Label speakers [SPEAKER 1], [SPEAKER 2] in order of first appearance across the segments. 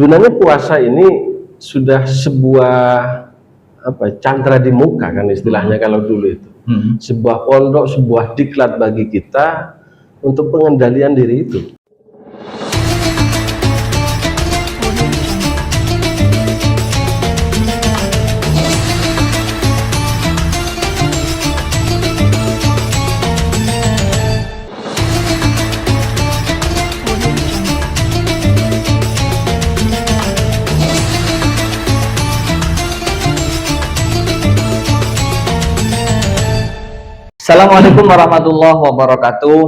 [SPEAKER 1] Sebenarnya puasa ini sudah sebuah candra di muka kan istilahnya kalau dulu itu. Sebuah pondok, sebuah diklat bagi kita untuk pengendalian diri itu.
[SPEAKER 2] Assalamualaikum warahmatullahi wabarakatuh.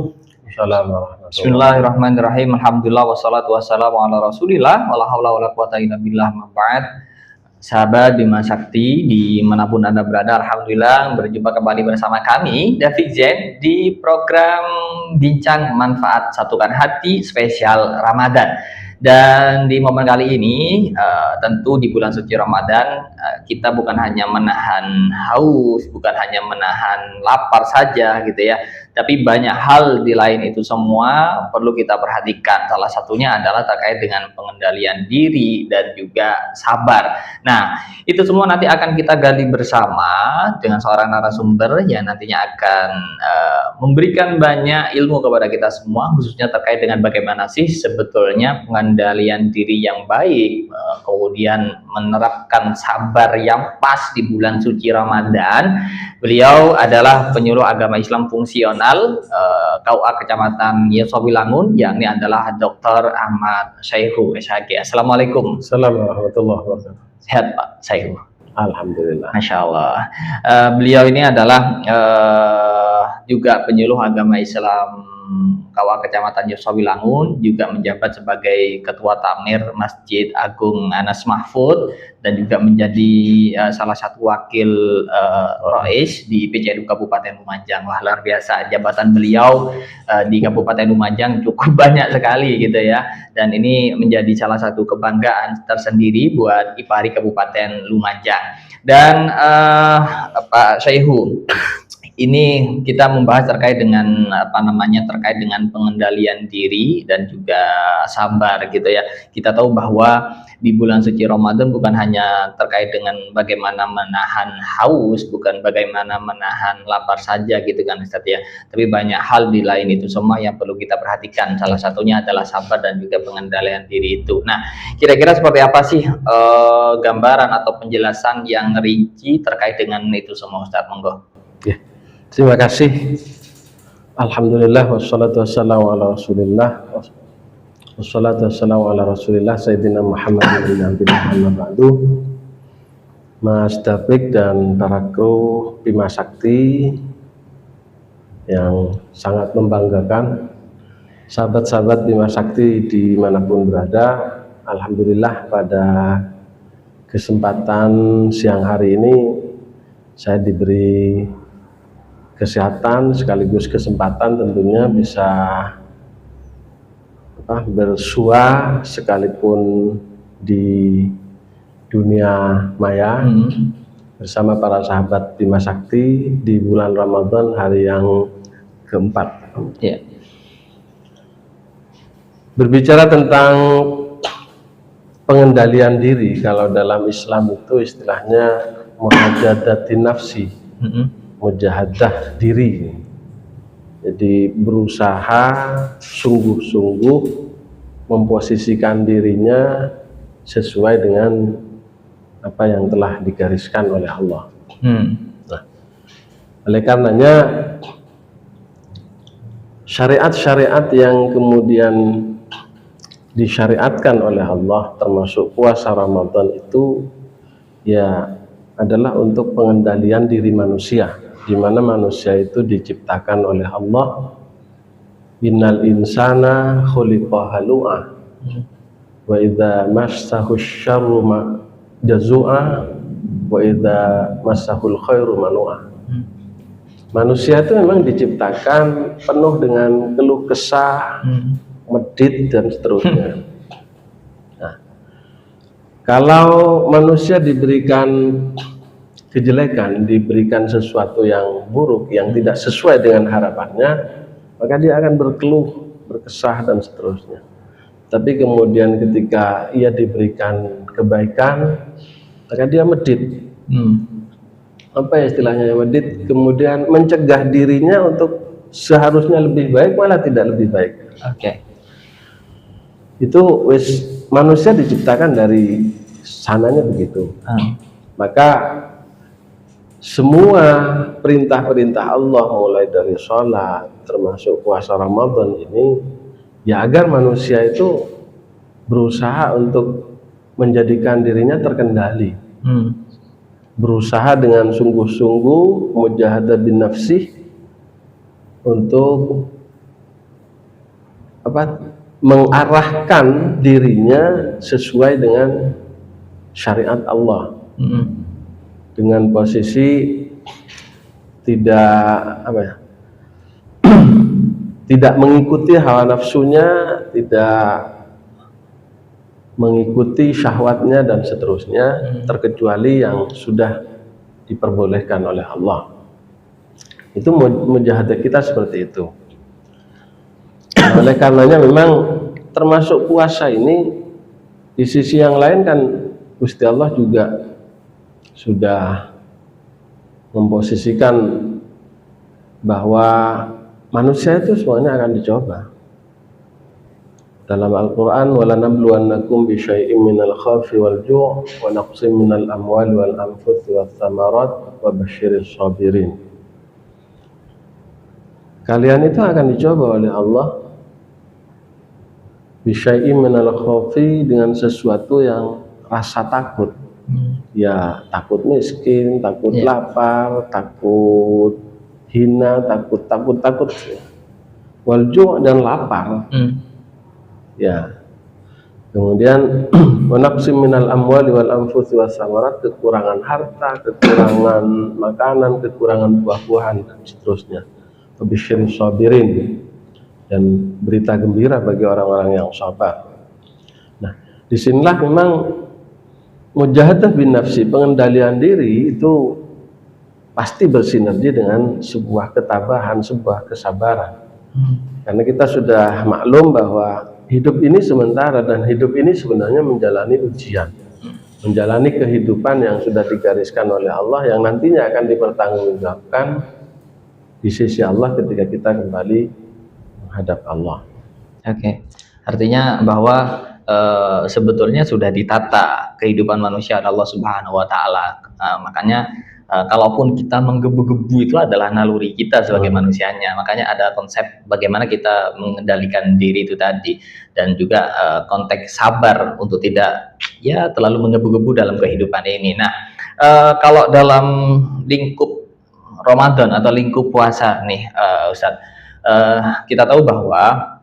[SPEAKER 1] Assalamualaikum.
[SPEAKER 2] Bismillahirrahmanirrahim. Alhamdulillah wassalatu wassalamu ala Rasulillah wala haula wala quwata illa billah. Ma'ba'd. Sahabat Bima Sakti dimanapun Anda berada, alhamdulillah berjumpa kembali bersama kami David Zen di program Bincang Manfaat Satukan Hati spesial Ramadan. Dan di momen kali ini tentu di bulan suci Ramadan kita bukan hanya menahan haus, bukan hanya menahan lapar saja gitu ya, tapi banyak hal di lain itu semua perlu kita perhatikan. Salah satunya adalah terkait dengan pengendalian diri dan juga sabar. Nah, itu semua nanti akan kita gali bersama dengan seorang narasumber yang nantinya akan memberikan banyak ilmu kepada kita semua, khususnya terkait dengan bagaimana sih sebetulnya pengendalian diri yang baik, kemudian menerapkan sabar yang pas di bulan suci Ramadan. Beliau adalah penyuluh agama Islam fungsional KUA Kecamatan Yesowilangun, yakni adalah Dr. Ahmad Syaihu SHG. Assalamualaikum.
[SPEAKER 1] Assalamualaikum warahmatullahi wabarakatuh.
[SPEAKER 2] Sehat Pak Syaihu?
[SPEAKER 1] Alhamdulillah.
[SPEAKER 2] Masya Allah. Beliau ini adalah juga penyuluh agama Islam KUA Kecamatan Yesowilangun, juga menjabat sebagai Ketua Takmir Masjid Agung Anas Mahfud, dan juga menjadi salah satu wakil Rois di PCNU Kabupaten Lumajang. Wah, luar biasa, jabatan beliau di Kabupaten Lumajang cukup banyak sekali gitu ya, dan ini menjadi salah satu kebanggaan tersendiri buat IPARI Kabupaten Lumajang. Dan Pak Syaihu, ini kita membahas terkait dengan terkait dengan pengendalian diri dan juga sabar gitu ya. Kita tahu bahwa di bulan suci Ramadan bukan hanya terkait dengan bagaimana menahan haus, bukan bagaimana menahan lapar saja gitu kan Ustaz ya, tapi banyak hal di lain itu semua yang perlu kita perhatikan. Salah satunya adalah sabar dan juga pengendalian diri itu. Nah, kira-kira seperti apa sih gambaran atau penjelasan yang rinci terkait dengan itu semua Ustaz? Monggo.
[SPEAKER 1] Ya. Terima kasih. Alhamdulillah wassalatu wassalamu ala Rasulillah. Wassalatu wassalamu ala Rasulillah Sayyidina Muhammad bin Abdullah ba'du. Mas David dan para kru Bima Sakti yang sangat membanggakan, sahabat-sahabat Bima Sakti dimanapun berada, alhamdulillah pada kesempatan siang hari ini saya diberi kesehatan sekaligus kesempatan tentunya bisa bersua sekalipun di dunia maya bersama para sahabat Bima Sakti di bulan Ramadan hari yang keempat.
[SPEAKER 2] Yeah.
[SPEAKER 1] Berbicara tentang pengendalian diri, kalau dalam Islam itu istilahnya muhajadatin nafsi, mujahadah diri. Jadi berusaha sungguh-sungguh memposisikan dirinya sesuai dengan apa yang telah digariskan oleh Allah. Nah, oleh karenanya syariat-syariat yang kemudian disyariatkan oleh Allah termasuk puasa Ramadan itu ya adalah untuk pengendalian diri manusia, di mana manusia itu diciptakan oleh Allah. Innal insana khuliqa halu'a wa idza massahu syarru jazua wa idza massahul khairu manu'a. Manusia itu memang diciptakan penuh dengan keluh kesah, medit dan seterusnya. Nah, kalau manusia diberikan kejelekan, diberikan sesuatu yang buruk, yang tidak sesuai dengan harapannya, maka dia akan berkeluh, berkesah dan seterusnya. tapi kemudian ketika ia diberikan kebaikan, maka dia medit. Apa ya istilahnya medit? Kemudian mencegah dirinya untuk seharusnya lebih baik malah tidak lebih baik. Itu manusia diciptakan dari sananya begitu. Maka semua perintah-perintah Allah mulai dari sholat termasuk puasa Ramadan ini ya agar manusia itu berusaha untuk menjadikan dirinya terkendali, berusaha dengan sungguh-sungguh mujahadah bin nafsih untuk mengarahkan dirinya sesuai dengan syariat Allah, dengan posisi tidak mengikuti hawa nafsunya, tidak mengikuti syahwatnya dan seterusnya, terkecuali yang sudah diperbolehkan oleh Allah. Itu mujahadah kita seperti itu. Oleh karenanya memang termasuk puasa ini di sisi yang lain kan Gusti Allah juga sudah memposisikan bahwa manusia itu semuanya akan dicoba. Dalam Al-Quran, وَلَنَبْلُوَنَّكُمْ بِشَيْءٍ مِّنَ الْخَوْفِ وَالْجُوعِ وَنَقْصٍ مِّنَ الْأَمْوَالِ وَالْأَنفُسِ وَالثَّمَرَاتِ وَبَشِّرِ الصَّابِرِينَ. Kalian itu akan dicoba oleh Allah bisyai'in minal khawfi, dengan sesuatu yang rasa takut. Ya takut miskin, takut lapar, takut hina, takut walju' dan lapar. Ya. Kemudian wanaqsim minal amwali wal anfusi was samarat, kekurangan harta, kekurangan makanan, kekurangan buah-buahan dan seterusnya. Wabisyir sabirin, dan berita gembira bagi orang-orang yang sabar. Nah, disinilah memang mujahadah bin nafsi, pengendalian diri itu pasti bersinergi dengan sebuah ketabahan, sebuah kesabaran. Karena kita sudah maklum bahwa hidup ini sementara dan hidup ini sebenarnya menjalani ujian, menjalani kehidupan yang sudah digariskan oleh Allah yang nantinya akan dipertanggungjawabkan di sisi Allah ketika kita kembali menghadap Allah.
[SPEAKER 2] Artinya bahwa sebetulnya sudah ditata kehidupan manusia oleh Allah Subhanahu wa taala. Makanya kalaupun kita menggebu-gebu itu adalah naluri kita sebagai manusianya. Makanya ada konsep bagaimana kita mengendalikan diri itu tadi, dan juga konteks sabar untuk tidak terlalu menggebu-gebu dalam kehidupan ini. Nah, kalau dalam lingkup Ramadan atau lingkup puasa nih, Ustadz, kita tahu bahwa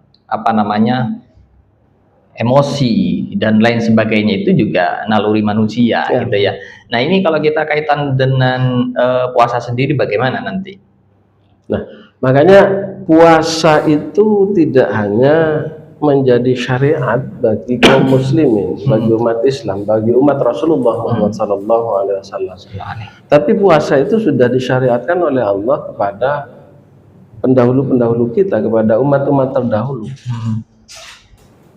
[SPEAKER 2] emosi dan lain sebagainya itu juga naluri manusia, gitu ya. Nah, ini kalau kita kaitan dengan puasa sendiri bagaimana nanti?
[SPEAKER 1] Nah, makanya puasa itu tidak hanya menjadi syariat bagi kaum muslimin, bagi umat Islam, bagi umat Rasulullah Muhammad SAW. Tapi puasa itu sudah disyariatkan oleh Allah kepada pendahulu-pendahulu kita, kepada umat-umat terdahulu.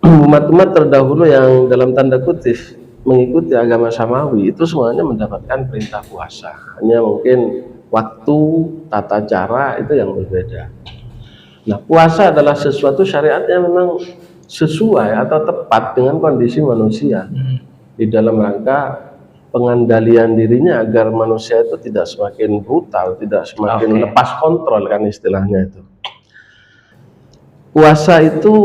[SPEAKER 1] Umat-umat terdahulu yang dalam tanda kutip mengikuti agama samawi itu semuanya mendapatkan perintah puasa. Hanya mungkin waktu, tata cara itu yang berbeda. Nah, puasa adalah sesuatu syariat yang memang sesuai atau tepat dengan kondisi manusia di dalam rangka pengendalian dirinya agar manusia itu tidak semakin brutal, tidak semakin lepas kontrol, kan istilahnya itu. Puasa itu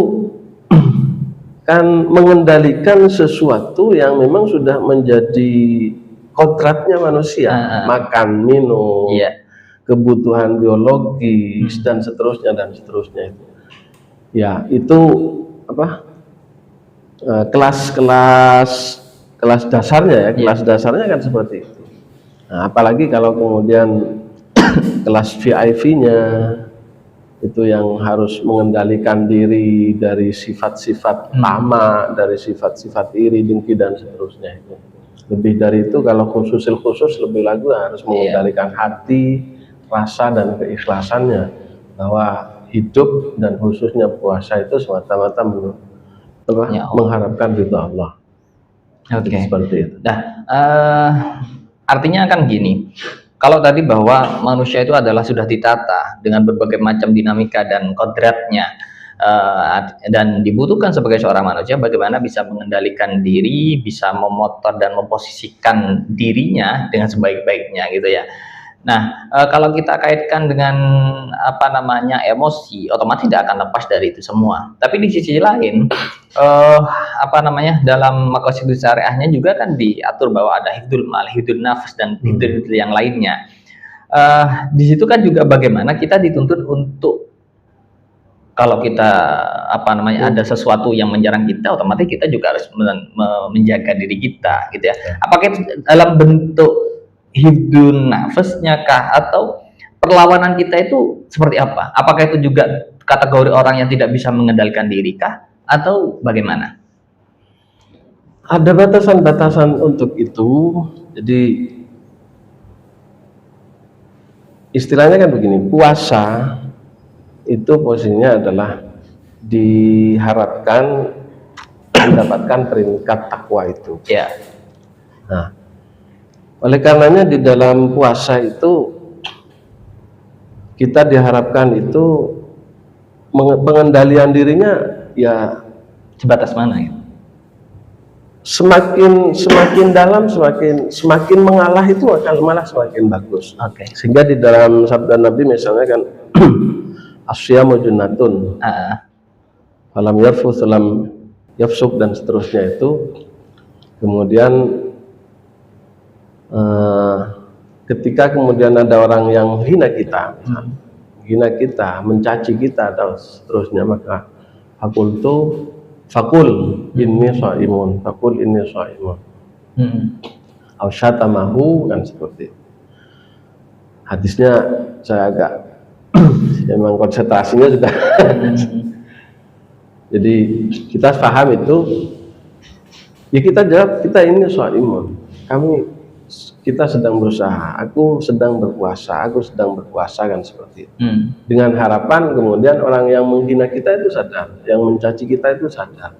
[SPEAKER 1] kan mengendalikan sesuatu yang memang sudah menjadi kodratnya manusia, makan, minum, kebutuhan biologis dan seterusnya itu. Ya, itu kelas dasarnya ya, kelas dasarnya kan seperti itu. Nah, apalagi kalau kemudian kelas VIP-nya itu yang harus mengendalikan diri dari sifat-sifat tamak, dari sifat-sifat iri, dengki dan seterusnya itu. Lebih dari itu kalau khusus lebih lagi harus mengendalikan hati, rasa dan keikhlasannya, bahwa hidup dan khususnya puasa itu semata-mata
[SPEAKER 2] Ya Allah.
[SPEAKER 1] mengharapkan ridha Allah.
[SPEAKER 2] Oke.
[SPEAKER 1] Seperti itu.
[SPEAKER 2] Nah, artinya kan gini, kalau tadi bahwa manusia itu adalah sudah ditata dengan berbagai macam dinamika dan kodratnya, dan dibutuhkan sebagai seorang manusia bagaimana bisa mengendalikan diri, bisa memotor dan memposisikan dirinya dengan sebaik-baiknya gitu ya. Nah, kalau kita kaitkan dengan apa namanya emosi, otomatis tidak akan lepas dari itu semua. Tapi di sisi lain, apa namanya, dalam maqasidus syariahnya juga kan diatur bahwa ada hifdzul mal, hifdzul nafs dan hifdzul yang lainnya. Di situ kan juga bagaimana kita dituntut untuk kalau kita apa namanya ada sesuatu yang menyerang kita, otomatis kita juga harus menjaga diri kita, gitu ya. Apakah itu dalam bentuk hifdzun nafasnya kah, atau perlawanan kita itu seperti apa? Apakah itu juga kategori orang yang tidak bisa mengendalikan diri kah, atau bagaimana?
[SPEAKER 1] Ada batasan-batasan untuk itu. Jadi istilahnya kan begini, puasa itu posisinya adalah diharapkan mendapatkan peringkat takwa itu.
[SPEAKER 2] Ya.
[SPEAKER 1] Nah, oleh karenanya di dalam puasa itu kita diharapkan itu pengendalian dirinya ya
[SPEAKER 2] Sebatas mana ya?
[SPEAKER 1] Semakin dalam, semakin mengalah itu akan malah semakin bagus.
[SPEAKER 2] Oke.
[SPEAKER 1] Sehingga di dalam sabda Nabi misalnya kan asyamu junnatun, falam yarfus lam yafsuk dan seterusnya itu. Kemudian ketika kemudian ada orang yang hina kita, mencaci kita atau seterusnya, maka fakul inni shaimun, au syatamahu, kan seperti itu. Hadisnya saya agak memang konsentrasinya sudah jadi kita paham itu, ya kita jawab, kita ini shaimun, kita sedang berusaha, aku sedang berpuasa, kan seperti itu. Dengan harapan kemudian orang yang menghina kita itu sadar, yang mencaci kita itu sadar.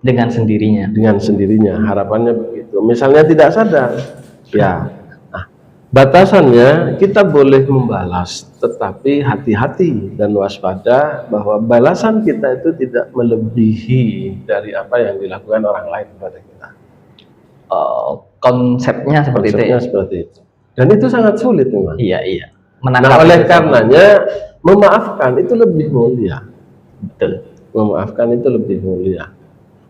[SPEAKER 1] Dengan sendirinya, harapannya begitu. Misalnya tidak sadar, ya, batasannya kita boleh membalas, tetapi hati-hati dan waspada bahwa balasan kita itu tidak melebihi dari apa yang dilakukan orang lain kepada kita.
[SPEAKER 2] Konsepnya seperti
[SPEAKER 1] itu. Dan itu sangat sulit memang.
[SPEAKER 2] Iya.
[SPEAKER 1] Nah, oleh karenanya memaafkan itu lebih mulia.
[SPEAKER 2] Betul.
[SPEAKER 1] Memaafkan itu lebih mulia.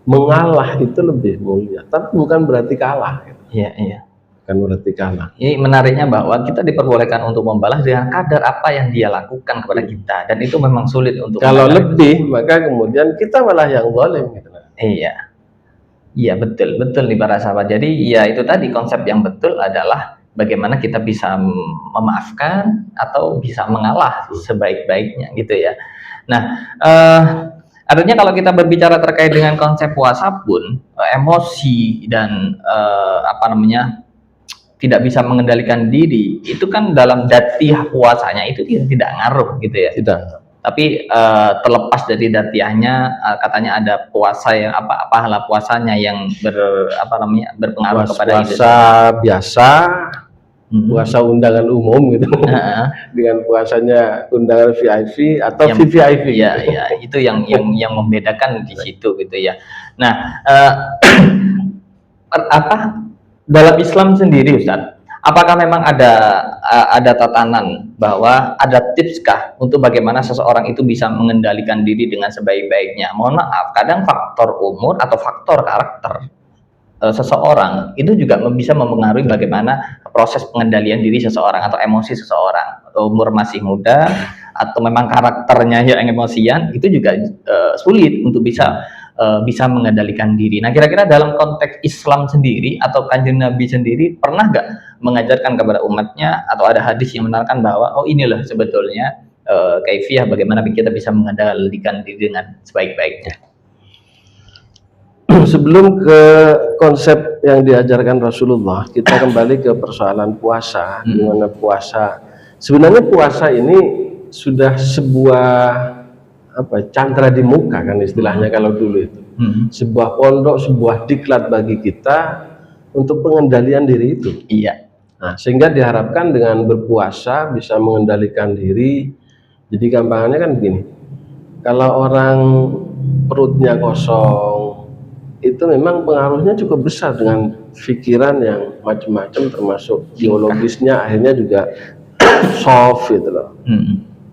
[SPEAKER 1] Mengalah itu lebih mulia. Tapi bukan berarti kalah.
[SPEAKER 2] Iya.
[SPEAKER 1] Bukan berarti kalah.
[SPEAKER 2] Ini menariknya bahwa kita diperbolehkan untuk membalas dengan kadar apa yang dia lakukan kepada kita, dan itu memang sulit untuk.
[SPEAKER 1] Kalau lebih, maka kemudian kita malah yang zalim gitu.
[SPEAKER 2] Iya, betul nih para sahabat. Jadi ya itu tadi, konsep yang betul adalah bagaimana kita bisa memaafkan atau bisa mengalah sebaik-baiknya gitu ya. Nah, artinya kalau kita berbicara terkait dengan konsep puasa pun, emosi dan tidak bisa mengendalikan diri, itu kan dalam datiah puasanya itu tidak ngaruh gitu ya.
[SPEAKER 1] Tidak.
[SPEAKER 2] Tapi terlepas dari datiahnya, katanya ada puasa yang pahala puasanya yang berpengaruh kepada itu.
[SPEAKER 1] Puasa biasa, puasa undangan umum gitu. Dengan puasanya undangan VIP atau VVIP.
[SPEAKER 2] Ya, itu yang membedakan di situ gitu ya. Nah, dalam Islam sendiri, Ustaz, apakah memang ada tatanan bahwa ada tipskah untuk bagaimana seseorang itu bisa mengendalikan diri dengan sebaik-baiknya? Mohon maaf, kadang faktor umur atau faktor karakter seseorang itu juga bisa mempengaruhi bagaimana proses pengendalian diri seseorang atau emosi seseorang. Umur masih muda atau memang karakternya yang emosian, itu juga sulit untuk bisa mengendalikan diri. Nah, kira-kira dalam konteks Islam sendiri atau Kanjeng Nabi sendiri pernah nggak mengajarkan kepada umatnya, atau ada hadis yang menerangkan bahwa inilah sebetulnya kaifiah bagaimana kita bisa mengendalikan diri dengan sebaik-baiknya?
[SPEAKER 1] Sebelum ke konsep yang diajarkan Rasulullah, kita kembali ke persoalan puasa. Dimana puasa, sebenarnya puasa ini sudah sebuah candra di muka kan istilahnya kalau dulu itu. Sebuah pondok, sebuah diklat bagi kita untuk pengendalian diri itu.
[SPEAKER 2] Iya.
[SPEAKER 1] Nah, sehingga diharapkan dengan berpuasa bisa mengendalikan diri. Jadi gampangannya kan begini, kalau orang perutnya kosong itu memang pengaruhnya cukup besar dengan pikiran yang macam-macam, termasuk biologisnya akhirnya juga soft gitu loh.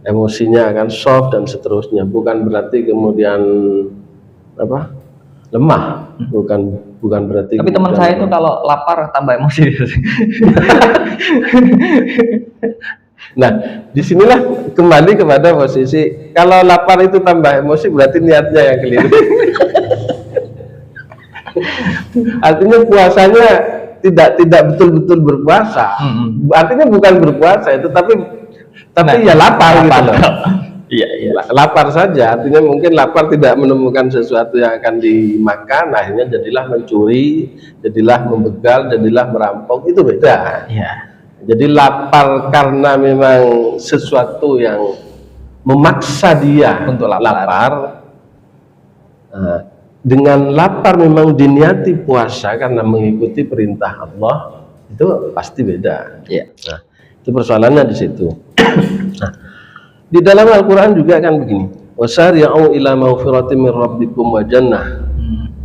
[SPEAKER 1] Emosinya akan soft dan seterusnya. Bukan berarti kemudian lemah, bukan berarti.
[SPEAKER 2] Tapi teman saya itu kalau lapar tambah emosi.
[SPEAKER 1] Nah, disinilah kembali kepada posisi kalau lapar itu tambah emosi berarti niatnya yang keliru. Artinya puasanya tidak betul-betul berpuasa. Artinya bukan berpuasa itu, tapi ya lapar gitu loh. Iya. Lapar saja, artinya mungkin lapar tidak menemukan sesuatu yang akan dimakan, akhirnya jadilah mencuri, jadilah membegal, jadilah merampok, itu beda.
[SPEAKER 2] Iya.
[SPEAKER 1] Jadi lapar karena memang sesuatu yang memaksa dia untuk lapar. Dengan lapar memang diniati puasa karena mengikuti perintah Allah, itu pasti beda.
[SPEAKER 2] Iya.
[SPEAKER 1] Nah, itu persoalannya di situ. Nah, di dalam Al-Quran juga kan begini, wasari'u ila maghfiratin min rabbikum wa jannah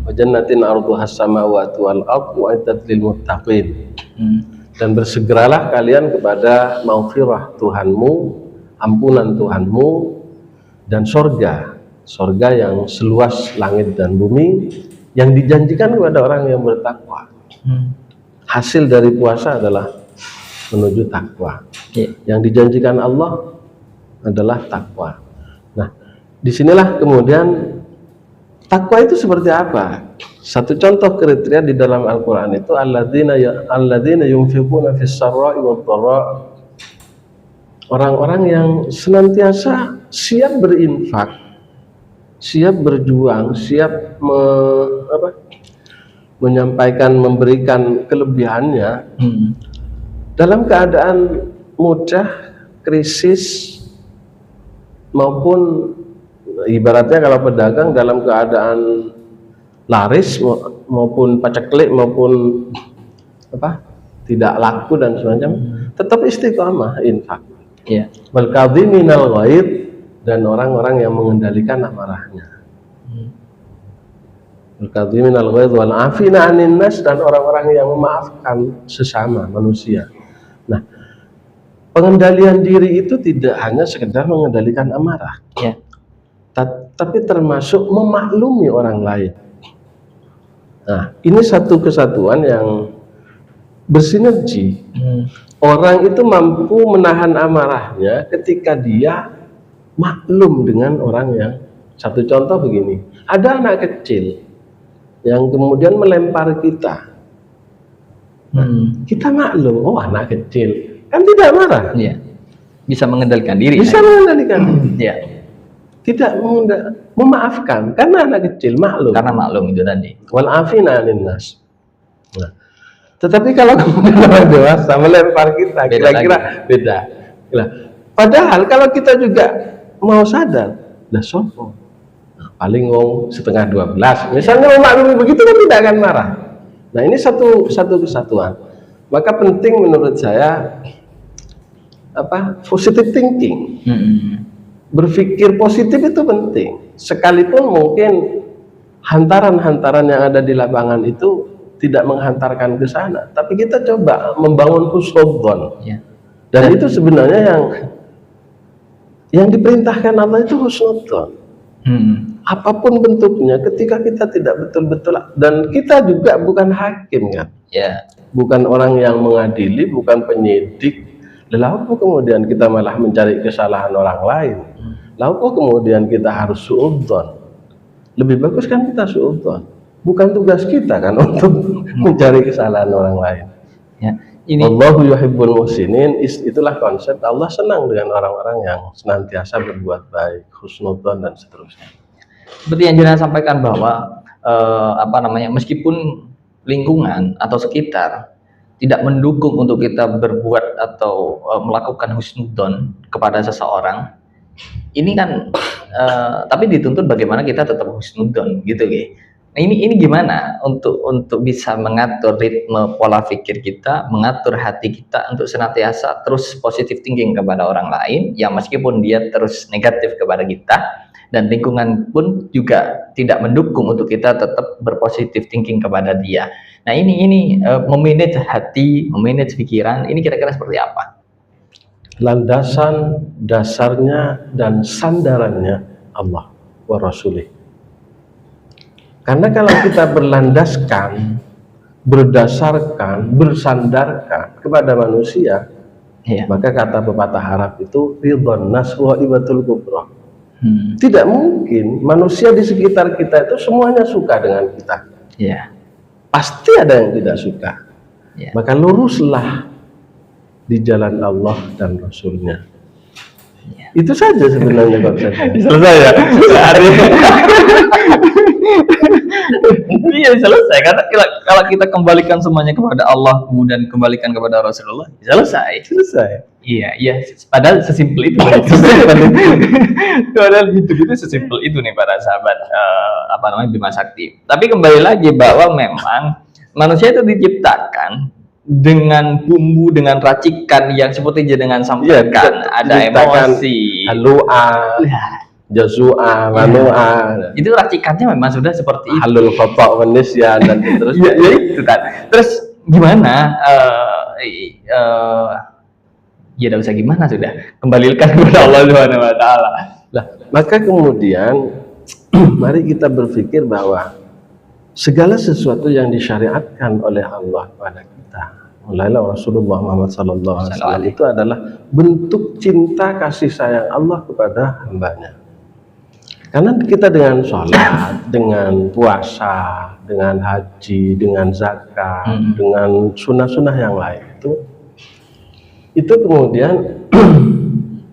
[SPEAKER 1] wa jannatin arduha as-samawati wal ardu u'iddat lil muttaqin. Dan bersegeralah kalian kepada maghfirah Tuhanmu, ampunan Tuhanmu, dan sorga yang seluas langit dan bumi, yang dijanjikan kepada orang yang bertakwa. Hasil dari puasa adalah menuju takwa. Yang dijanjikan Allah adalah takwa. Nah, disinilah kemudian takwa itu seperti apa? Satu contoh kriteria di dalam Al-Quran itu alladzina yunfiquna fis sarra'i wad dharra, orang-orang yang senantiasa siap berinfak, siap berjuang, siap menyampaikan, memberikan kelebihannya dalam keadaan mudah, krisis, maupun ibaratnya kalau pedagang dalam keadaan laris maupun paceklik maupun tidak laku dan semacam, tetap istiqamah infak.
[SPEAKER 2] Iya.
[SPEAKER 1] Wal kadhiminal ghaidh, dan orang-orang yang mengendalikan amarahnya. Wal kadhiminal ghaidh wal 'afina 'anil nas, dan orang-orang yang memaafkan sesama manusia. Nah, pengendalian diri itu tidak hanya sekedar mengendalikan amarah, tapi termasuk memaklumi orang lain. Nah, ini satu kesatuan yang bersinergi. Orang itu mampu menahan amarahnya ketika dia maklum dengan orang yang, satu contoh begini, ada anak kecil yang kemudian melempar kita. Kita maklum, oh anak kecil, kan tidak marah.
[SPEAKER 2] Iya. Bisa mengendalikan diri.
[SPEAKER 1] Bisa mengendalikan diri.
[SPEAKER 2] Iya.
[SPEAKER 1] Tidak memaafkan karena anak kecil maklum.
[SPEAKER 2] Karena maklum itu tadi.
[SPEAKER 1] Wal 'afina 'anil nas. Nah, tetapi kalau kemudian orang dewasa melempar kita, kira-kira beda. Nah, padahal kalau kita juga mau sadar, dah sopo. Nah, paling ngomong 11:30. Misalnya memaklumi begitu kan tidak akan marah. Nah, ini satu kesatuan. Maka penting menurut saya positive thinking. Berpikir positif itu penting. Sekalipun mungkin hantaran-hantaran yang ada di lapangan itu tidak menghantarkan ke sana, tapi kita coba membangun husnudzon. Dan itu sebenarnya yang diperintahkan Allah itu husnudzon. Apapun bentuknya, ketika kita tidak betul-betul, dan kita juga bukan hakim kan, bukan orang yang mengadili, bukan penyidik. Lalu kemudian kita malah mencari kesalahan orang lain. Lalu kemudian kita harus suudzon. Lebih bagus kan kita suudzon. Bukan tugas kita kan untuk mencari kesalahan orang lain. Allahu yuhibbul muhsinin, itulah konsep. Allah senang dengan orang-orang yang senantiasa berbuat baik, husnudzon dan seterusnya.
[SPEAKER 2] Seperti yang Jenazah sampaikan bahwa meskipun lingkungan atau sekitar tidak mendukung untuk kita berbuat atau melakukan husnudzon kepada seseorang, ini kan tapi dituntut bagaimana kita tetap husnudzon gitu ya. Nah, ini gimana untuk bisa mengatur ritme pola pikir kita, mengatur hati kita untuk senantiasa terus positive thinking kepada orang lain, ya meskipun dia terus negatif kepada kita, dan lingkungan pun juga tidak mendukung untuk kita tetap berpositif thinking kepada dia. Nah ini memanage hati, memanage pikiran, ini kira-kira seperti apa?
[SPEAKER 1] Landasan dasarnya dan sandarannya Allah wa Rasulih. Karena kalau kita berlandaskan, berdasarkan, bersandarkan kepada manusia, maka kata pepatah Arab itu ridwan nas wa ibatul kubra. Tidak mungkin manusia di sekitar kita itu semuanya suka dengan kita. Pasti ada yang tidak suka. Maka luruslah di jalan Allah dan Rasulnya. Itu saja sebenarnya konsepnya.
[SPEAKER 2] Selesai ya. Iya selesai, karena kalau kita kembalikan semuanya kepada Allah kemudian kembalikan kepada Rasulullah, selesai. Iya padahal sesimpel itu. Padahal gitu sesimpel itu nih para sahabat Bima Sakti. Tapi kembali lagi bahwa memang manusia itu diciptakan dengan bumbu, dengan racikan yang seperti jenengan sampaikan, ada emosi,
[SPEAKER 1] halua, jazua, manua.
[SPEAKER 2] Itu racikannya memang sudah seperti itu.
[SPEAKER 1] Halul khotok manisya dan terus.
[SPEAKER 2] Ya itu kan. Terus gimana? Ya tidak usah gimana, sudah kembalikan kepada Allah Subhanahu Wa Taala.
[SPEAKER 1] Nah, maka kemudian mari kita berpikir bahwa segala sesuatu yang disyariatkan oleh Allah kepada kita, mulailah Rasulullah Muhammad SAW, itu adalah bentuk cinta kasih sayang Allah kepada hambanya. Karena kita dengan sholat, dengan puasa, dengan haji, dengan zakat, dengan sunnah-sunnah yang lain itu kemudian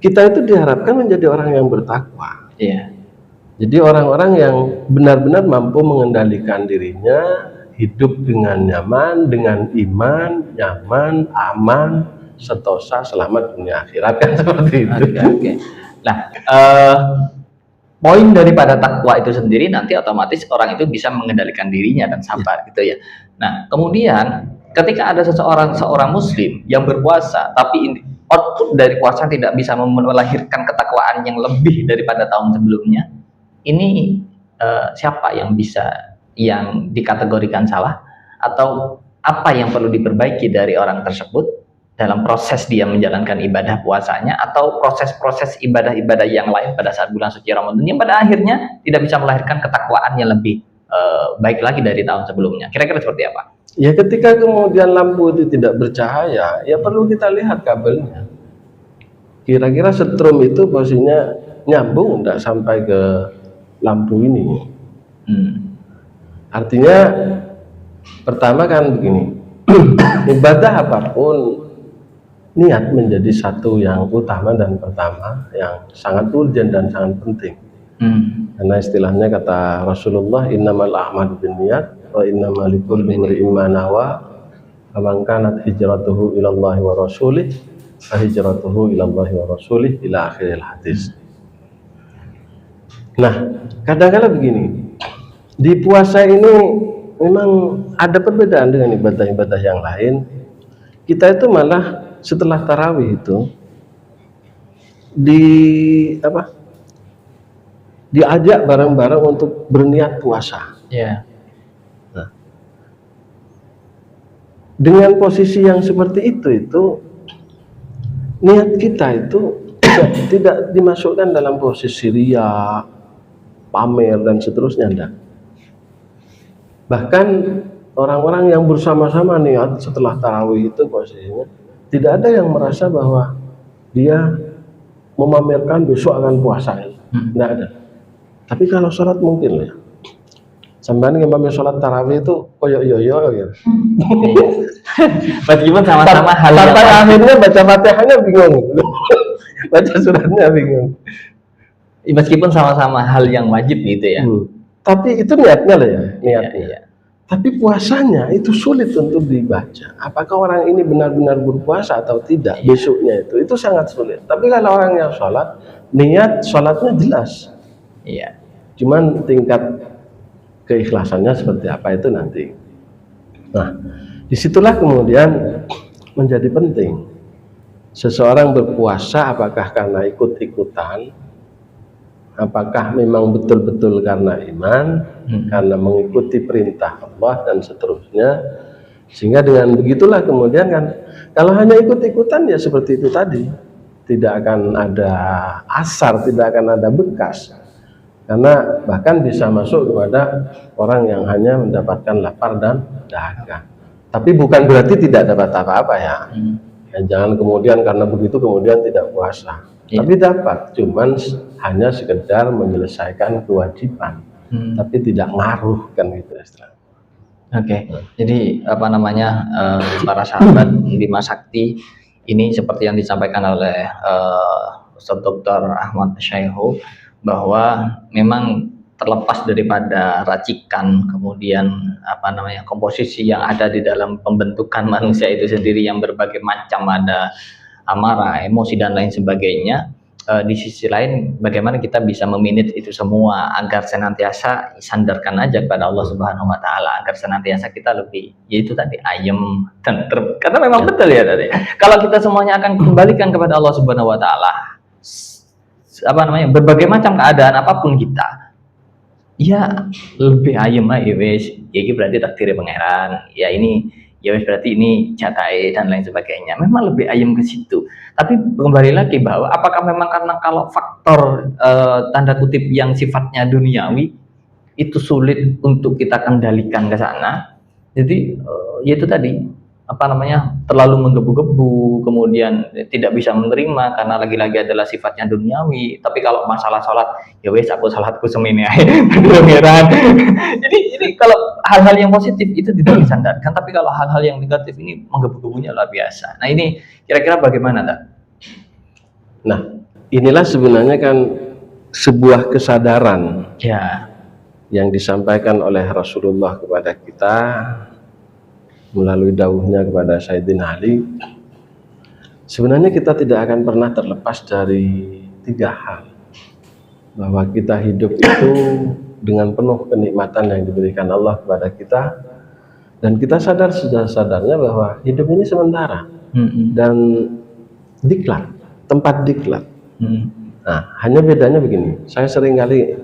[SPEAKER 1] kita itu diharapkan menjadi orang yang bertakwa. Jadi orang-orang yang benar-benar mampu mengendalikan dirinya, hidup dengan nyaman, dengan iman, nyaman, aman, sentosa, selamat dunia akhirat, kan seperti itu.
[SPEAKER 2] Nah, poin daripada takwa itu sendiri nanti otomatis orang itu bisa mengendalikan dirinya dan sabar gitu ya. Nah, kemudian ketika ada seorang muslim yang berpuasa tapi output dari puasa tidak bisa melahirkan ketakwaan yang lebih daripada tahun sebelumnya, ini siapa yang dikategorikan salah, atau apa yang perlu diperbaiki dari orang tersebut dalam proses dia menjalankan ibadah puasanya atau proses-proses ibadah-ibadah yang lain pada saat bulan suci Ramadan yang pada akhirnya tidak bisa melahirkan ketakwaan yang lebih baik lagi dari tahun sebelumnya. Kira-kira seperti apa?
[SPEAKER 1] Ya, ketika kemudian lampu itu tidak bercahaya, ya perlu kita lihat kabelnya. Kira-kira setrum itu posisinya nyambung enggak sampai ke lampu ini. Artinya pertama kan begini, ibadah apapun niat menjadi satu yang utama dan pertama, yang sangat urgent dan sangat penting. Karena istilahnya kata Rasulullah, innamal a'malu binniyat wa innamal likulli imri'in ma nawa, faman kanat hijratuhu ila Allah wa rasulih fa hijratuhu ila Allah wa rasulih ila akhiril hadis. Nah, kadang-kadang begini, di puasa ini memang ada perbedaan dengan ibadah-ibadah yang lain. Kita itu malah setelah tarawih itu diajak bareng-bareng untuk berniat puasa. Nah, dengan posisi yang seperti itu niat kita itu tidak dimasukkan dalam posisi riya, pamer dan seterusnya, enggak. Bahkan orang-orang yang bersama-sama niat setelah tarawih itu posisinya tidak ada yang merasa bahwa dia memamerkan besok akan puasa, enggak ada. Tapi kalau sholat mungkin ya. Sampai ngimami sholat tarawih itu koyok yoyo gitu.
[SPEAKER 2] Meskipun sama-sama hal yang
[SPEAKER 1] sampai akhirnya baca Fatihahnya bingung. Baca suratnya bingung.
[SPEAKER 2] Meskipun sama-sama hal yang wajib gitu ya.
[SPEAKER 1] Tapi itu niatnya lah ya, niatnya. Tapi puasanya itu sulit untuk dibaca. Apakah orang ini benar-benar berpuasa atau tidak besoknya itu sangat sulit. Tapi kalau orang yang sholat niat sholatnya jelas,
[SPEAKER 2] Iya.
[SPEAKER 1] cuman tingkat keikhlasannya seperti apa itu nanti. Nah, disitulah kemudian menjadi penting. Seseorang berpuasa apakah karena ikut-ikutan, apakah memang betul-betul karena iman, karena mengikuti perintah Allah dan seterusnya. Sehingga dengan begitulah kemudian kan, kalau hanya ikut-ikutan ya seperti itu tadi, tidak akan ada asar, tidak akan ada bekas. Karena bahkan bisa masuk kepada orang yang hanya mendapatkan lapar dan dahaga. Tapi bukan berarti tidak dapat apa-apa ya. Ya, jangan kemudian karena begitu kemudian tidak puasa. Tapi dapat, cuman hanya sekedar menyelesaikan kewajiban, tapi tidak ngaruh kan gitu istilah.
[SPEAKER 2] Oke, jadi apa namanya para sahabat Bima Sakti ini seperti yang disampaikan oleh Ustadz Dr. Ahmad Syaihu, bahwa memang terlepas daripada racikan kemudian apa namanya komposisi yang ada di dalam pembentukan manusia itu sendiri yang berbagai macam, ada amarah, emosi dan lain sebagainya. Di sisi lain bagaimana kita bisa memanage itu semua agar senantiasa sandarkan aja kepada Allah Subhanahu wa taala, agar senantiasa kita lebih yaitu tadi ayem dan karena memang betul ya tadi. Kalau kita semuanya akan kembalikan kepada Allah Subhanahu wa taala, apa namanya berbagai macam keadaan apapun kita, ya lebih ayem aja wes. Ya berarti takdir pangeran. Ya ini ya wes berarti ini jatai dan lain sebagainya. Memang lebih ayem ke situ. Tapi kembali lagi bahwa apakah memang karena kalau faktor tanda kutip yang sifatnya duniawi itu sulit untuk kita kendalikan ke sana. Jadi yaitu tadi apa namanya terlalu menggebu-gebu, kemudian tidak bisa menerima karena lagi-lagi adalah sifatnya duniawi. Tapi kalau masalah sholat, ya wes aku sholatku semini aja. Jadi kalau hal-hal yang positif itu tidak disandarkan, tapi kalau hal-hal yang negatif ini menggebu-gebunya luar biasa. Nah ini kira-kira bagaimana tak?
[SPEAKER 1] Nah inilah sebenarnya kan sebuah kesadaran
[SPEAKER 2] Ya.
[SPEAKER 1] yang disampaikan oleh Rasulullah kepada kita melalui dawuhnya kepada Sayyidina Ali. Sebenarnya kita tidak akan pernah terlepas dari 3 hal. Bahwa kita hidup itu dengan penuh kenikmatan yang diberikan Allah kepada kita, dan kita sadar sadarnya bahwa hidup ini sementara dan diklat, tempat diklat. Nah, hanya bedanya begini. Saya seringkali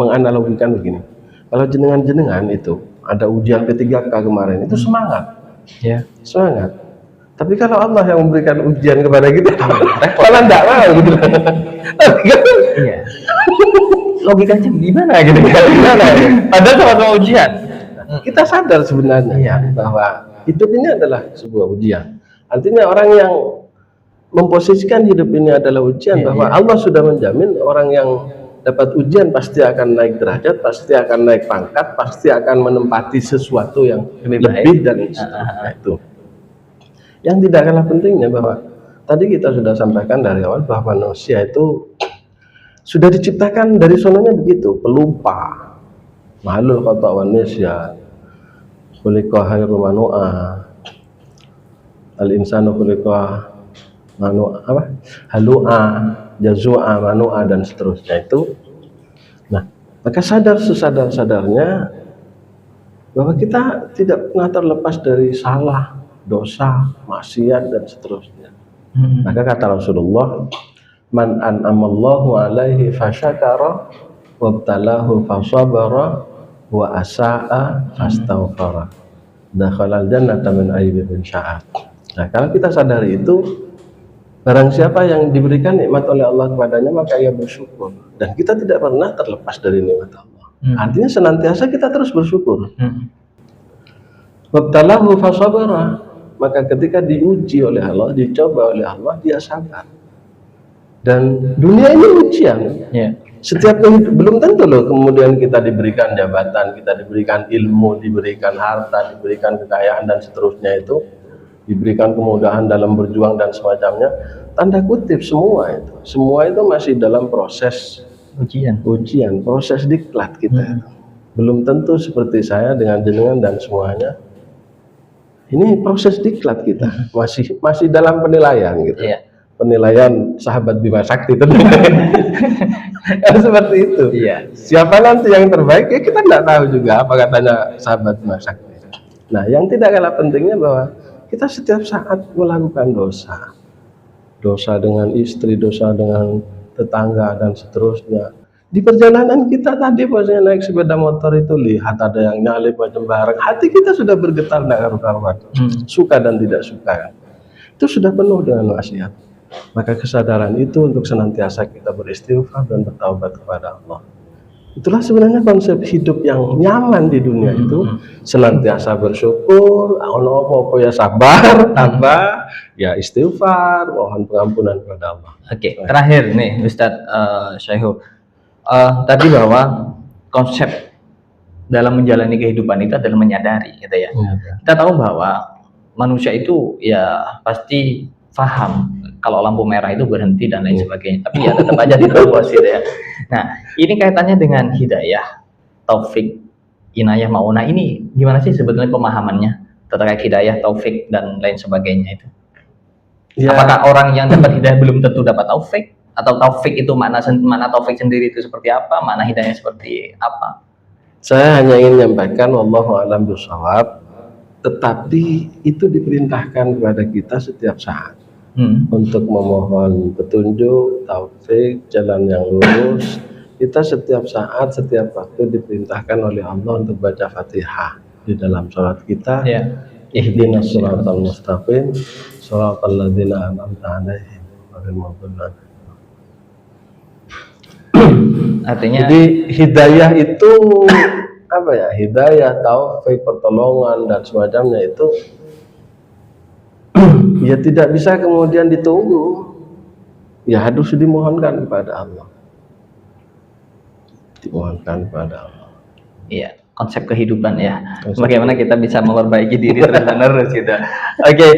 [SPEAKER 1] menganalogikan begini. Kalau jenengan itu ada ujian P3K kemarin, itu semangat.
[SPEAKER 2] Ya.
[SPEAKER 1] Semangat. Tapi kalau Allah yang memberikan ujian kepada kita, malah enggak mau gitu.
[SPEAKER 2] Iya. Logikanya gimana gitu kan? Padahal sama-sama ujian.
[SPEAKER 1] Kita sadar sebenarnya bahwa hidup ini adalah sebuah ujian. Artinya orang yang memposisikan hidup ini adalah ujian, bahwa Allah sudah menjamin orang yang dapat ujian pasti akan naik derajat, pasti akan naik pangkat, pasti akan menempati sesuatu yang lebih dari itu. Yang tidak kalah pentingnya bahwa tadi kita sudah sampaikan dari awal bahwa manusia itu sudah diciptakan dari sononya begitu, pelupa, makhluk khata' wa nisyan, khuliqa khairu manu'a, al-insanu khuliqa halu'a, jazu'a, manu'a, dan seterusnya itu. Nah, maka sesadar-sadarnya bahwa kita tidak pernah terlepas dari salah, dosa, maksiat, dan seterusnya. Maka kata Rasulullah, man an'amallahu alaihi fasyakara wabtalahu fasabara wa asa'a fastaghfara dakhalal jannata min ayyibin sya'at. Nah, kalau kita sadari itu, barang siapa yang diberikan nikmat oleh Allah kepadanya maka ia bersyukur, dan kita tidak pernah terlepas dari nikmat Allah. Artinya senantiasa kita terus bersyukur. Wabtalahu fasabara, maka ketika diuji oleh Allah, dicoba oleh Allah, dia sabar. Dan dunia ini ujian. Setiap belum tentu loh kemudian kita diberikan jabatan, kita diberikan ilmu, diberikan harta, diberikan kekayaan dan seterusnya itu, diberikan kemudahan dalam berjuang dan semacamnya. Tanda kutip semua itu masih dalam proses ujian, proses diklat kita. Belum tentu seperti saya dengan jenengan dan semuanya. Ini proses diklat kita, masih dalam penilaian gitu. penilaian sahabat Bima Sakti tentunya. Kan seperti itu.
[SPEAKER 2] Iya.
[SPEAKER 1] Siapa nanti yang terbaik ya kita tidak tahu juga apa katanya sahabat Bima Sakti. Nah, yang tidak kalah pentingnya bahwa kita setiap saat melakukan dosa. Dosa dengan istri, dosa dengan tetangga dan seterusnya. Di perjalanan kita tadi pas naik sepeda motor itu lihat ada yang nyalip macam barang, hati kita sudah bergetar tidak karu-karuan, suka dan tidak suka. Itu sudah penuh dengan maksiat. Maka kesadaran itu untuk senantiasa kita beristighfar dan bertaubat kepada Allah. Itulah sebenarnya konsep hidup yang nyaman di dunia itu, senantiasa bersyukur, ono apa ya sabar, tabah, ya istighfar, mohon pengampunan kepada Allah.
[SPEAKER 2] Oke, terakhir nih Ustadz Syaihu, tadi bahwa konsep dalam menjalani kehidupan itu adalah menyadari, gitu ya. Kita tahu bahwa manusia itu ya pasti paham kalau lampu merah itu berhenti dan lain sebagainya, tapi ya tetap aja diterobos gitu ya. Nah, ini kaitannya dengan hidayah, taufik, inayah, maunah, ini gimana sih sebetulnya pemahamannya terkait hidayah, taufik dan lain sebagainya itu? Ya. Apakah orang yang dapat hidayah belum tentu dapat taufik? Atau taufik itu mana taufik sendiri itu seperti apa? Mana hidayah seperti apa?
[SPEAKER 1] Saya hanya ingin menyampaikan wallahu a'lam bishawab, tetapi itu diperintahkan kepada kita setiap saat untuk memohon petunjuk, taufik, jalan yang lurus. Kita setiap saat, setiap waktu diperintahkan oleh Allah untuk baca Fatihah di dalam sholat kita. Ihdinas shiratal mustaqim, shiratal ladzina an'amta 'alaihim ghairil maghdubi 'alaihim.
[SPEAKER 2] Artinya,
[SPEAKER 1] jadi hidayah itu apa ya? Hidayah, taufik, pertolongan dan semacamnya itu ya tidak bisa kemudian ditunggu. Ya harus dimohonkan kepada Allah. Dimohonkan kepada Allah.
[SPEAKER 2] Iya, konsep kehidupan ya. Bagaimana kita bisa memperbaiki diri terus-menerus gitu. Oke,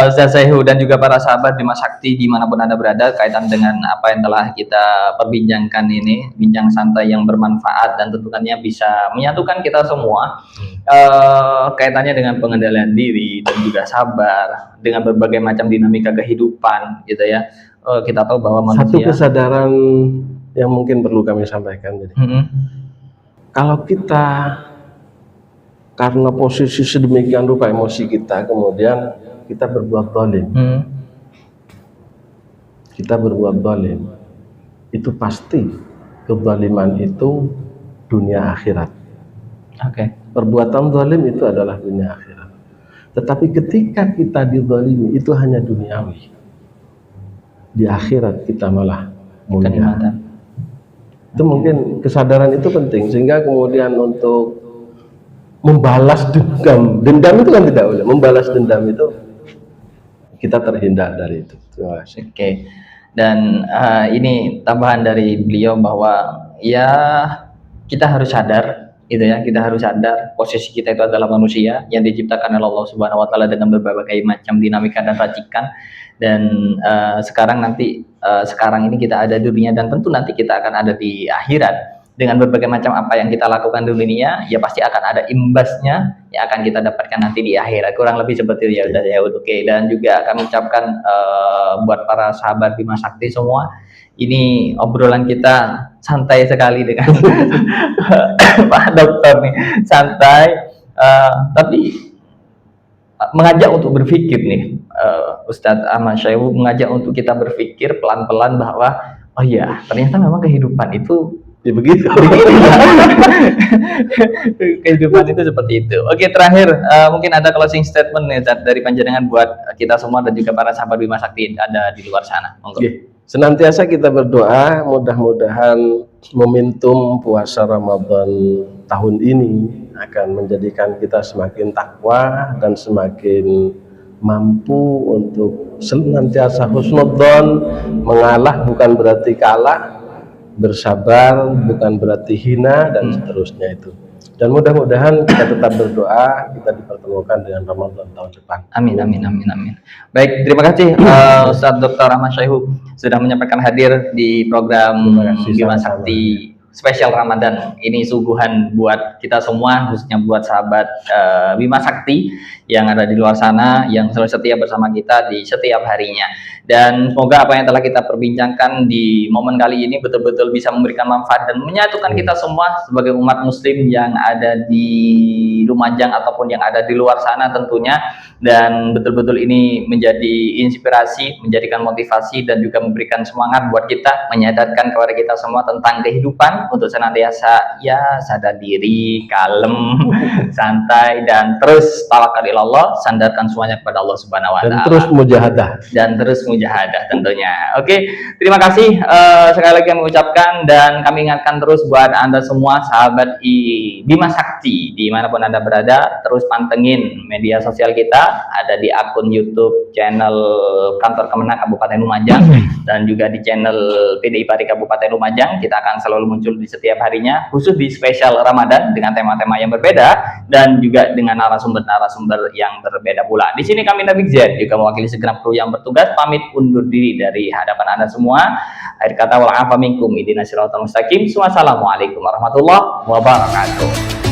[SPEAKER 2] Ustaz Syaihu dan juga para sahabat Bima Sakti dimanapun Anda berada, kaitan dengan apa yang telah kita perbincangkan ini, bincang santai yang bermanfaat dan tentunya bisa menyatukan kita semua, kaitannya dengan pengendalian diri dan juga sabar dengan berbagai macam dinamika kehidupan gitu ya. Kita tahu bahwa manusia,
[SPEAKER 1] satu kesadaran yang mungkin perlu kami sampaikan, jadi kalau kita karena posisi sedemikian rupa emosi kita, kemudian kita berbuat zalim, kita berbuat zalim, itu pasti kezaliman itu dunia akhirat. Perbuatan zalim itu adalah dunia akhirat. Tetapi ketika kita dizalimi itu hanya duniawi, di akhirat kita malah mulia. Itu mungkin kesadaran itu penting, sehingga kemudian untuk membalas dendam itu kan tidak boleh. Membalas dendam itu kita terhindar dari itu. Terima kasih.
[SPEAKER 2] Oke. Dan ini tambahan dari beliau bahwa ya kita harus sadar gitu ya, kita harus sadar posisi kita itu adalah manusia yang diciptakan oleh Allah Subhanahu wa taala dengan berbagai macam dinamika dan racikan. Dan sekarang ini kita ada di dunia dan tentu nanti kita akan ada di akhirat. Dengan berbagai macam apa yang kita lakukan di dunia, ya pasti akan ada imbasnya yang akan kita dapatkan nanti di akhirat. Kurang lebih seperti itu ya. Oke. Dan juga kami ucapkan buat para sahabat Bima Sakti semua, ini obrolan kita santai sekali dengan Pak Dokter nih, santai, tapi mengajak untuk berpikir nih, Ustadz Ahmad Syaihu mengajak untuk kita berpikir pelan-pelan bahwa oh ya ternyata memang kehidupan itu
[SPEAKER 1] ya begitu.
[SPEAKER 2] Kehidupan itu seperti itu. Oke, terakhir mungkin ada closing statement nih dari panjenengan buat kita semua dan juga para sahabat Bima Sakti ada di luar sana.
[SPEAKER 1] Senantiasa kita berdoa mudah-mudahan momentum puasa Ramadan tahun ini akan menjadikan kita semakin takwa dan semakin mampu untuk senantiasa husnudzon, mengalah bukan berarti kalah, bersabar bukan berarti hina dan seterusnya itu. Dan mudah-mudahan kita tetap berdoa, kita dipertemukan dengan Ramadan tahun depan.
[SPEAKER 2] Amin. Baik, terima kasih Ustadz Dr. Ahmad Syaihu sudah menyampaikan hadir di program Bima Sakti spesial Ramadan. Ini suguhan buat kita semua, khususnya buat sahabat Bima Sakti yang ada di luar sana, yang selalu setia bersama kita di setiap harinya. Dan semoga apa yang telah kita perbincangkan di momen kali ini betul-betul bisa memberikan manfaat dan menyatukan kita semua sebagai umat muslim yang ada di Lumajang ataupun yang ada di luar sana tentunya, dan betul-betul ini menjadi inspirasi, menjadikan motivasi dan juga memberikan semangat buat kita, menyadarkan kepada kita semua tentang kehidupan untuk senantiasa ya sadar diri, kalem, santai, dan terus tawakal ilallah, sandarkan semuanya kepada Allah Subhanahu wa
[SPEAKER 1] Dan
[SPEAKER 2] taala.
[SPEAKER 1] terus mujahadah.
[SPEAKER 2] Dan terus mujahadah tentunya. Oke, terima kasih sekali lagi kami ucapkan, dan kami ingatkan terus buat Anda semua sahabat Bima Sakti dimanapun Anda berada, terus pantengin media sosial kita, ada di akun YouTube channel Kantor Kemenang Kabupaten Lumajang dan juga di channel PDI Pari Kabupaten Lumajang. Kita akan selalu muncul di setiap harinya, khusus di spesial Ramadan dengan tema-tema yang berbeda dan juga dengan narasumber-narasumber yang berbeda pula. Di sini kami Nabi Z juga mewakili segenap kru yang bertugas pamit undur diri dari hadapan Anda semua. Akhir kata wal afa minkum, ihdinas siratal mustaqim. Wassalamualaikum warahmatullahi wabarakatuh.